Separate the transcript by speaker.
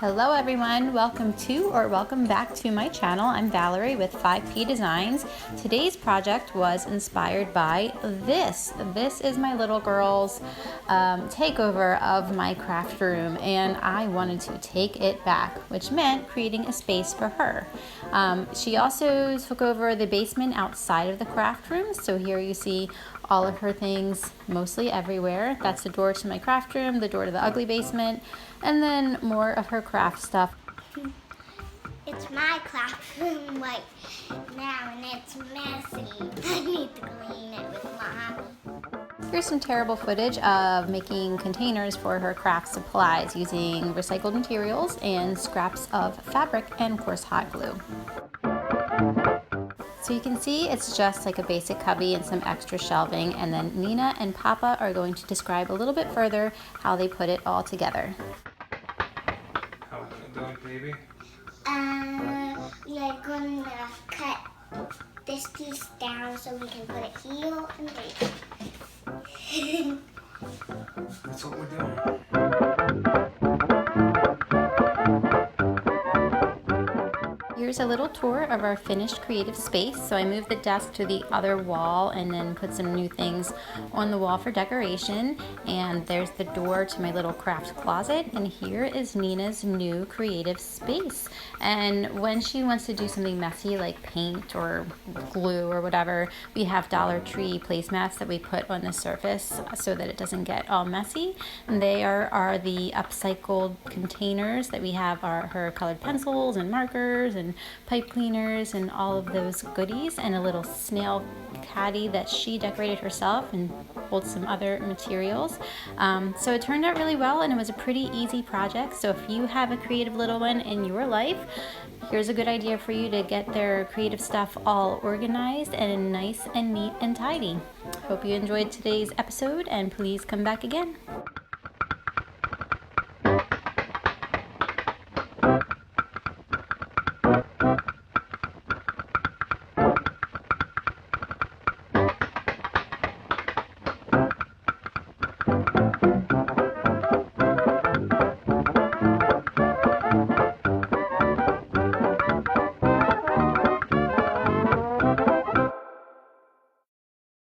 Speaker 1: Hello everyone, welcome back to my channel. I'm Valerie with 5P Designs. Today's project was inspired by this. This is my little girl's takeover of my craft room, and I wanted to take it back, which meant creating a space for her. She also took over the basement outside of the craft room, so here you see all of her things mostly everywhere. That's the door to my craft room, the door to the ugly basement, and then more of her craft stuff.
Speaker 2: It's my craft room right now and it's messy. I need to clean it with Mommy.
Speaker 1: Here's some terrible footage of making containers for her craft supplies using recycled materials and scraps of fabric and, of course, hot glue. So you can see it's just like a basic cubby and some extra shelving, and then Nina and Papa are going to describe a little bit further how they put it all together.
Speaker 3: How are you doing, baby?
Speaker 2: We are going to cut this piece down so we can put it here and there.
Speaker 3: That's what we're doing.
Speaker 1: Here's a little tour of our finished creative space. So I moved the desk to the other wall and then put some new things on the wall for decoration. And there's the door to my little craft closet. And here is Nina's new creative space. And when she wants to do something messy like paint or glue or whatever, we have Dollar Tree placemats that we put on the surface so that it doesn't get all messy. And they are the upcycled containers that we have her colored pencils and markers and pipe cleaners and all of those goodies, and a little snail caddy that she decorated herself and holds some other materials. So it turned out really well, and it was a pretty easy project. So if you have a creative little one in your life, here's a good idea for you to get their creative stuff all organized and nice and neat and tidy. Hope you enjoyed today's episode, and please come back again.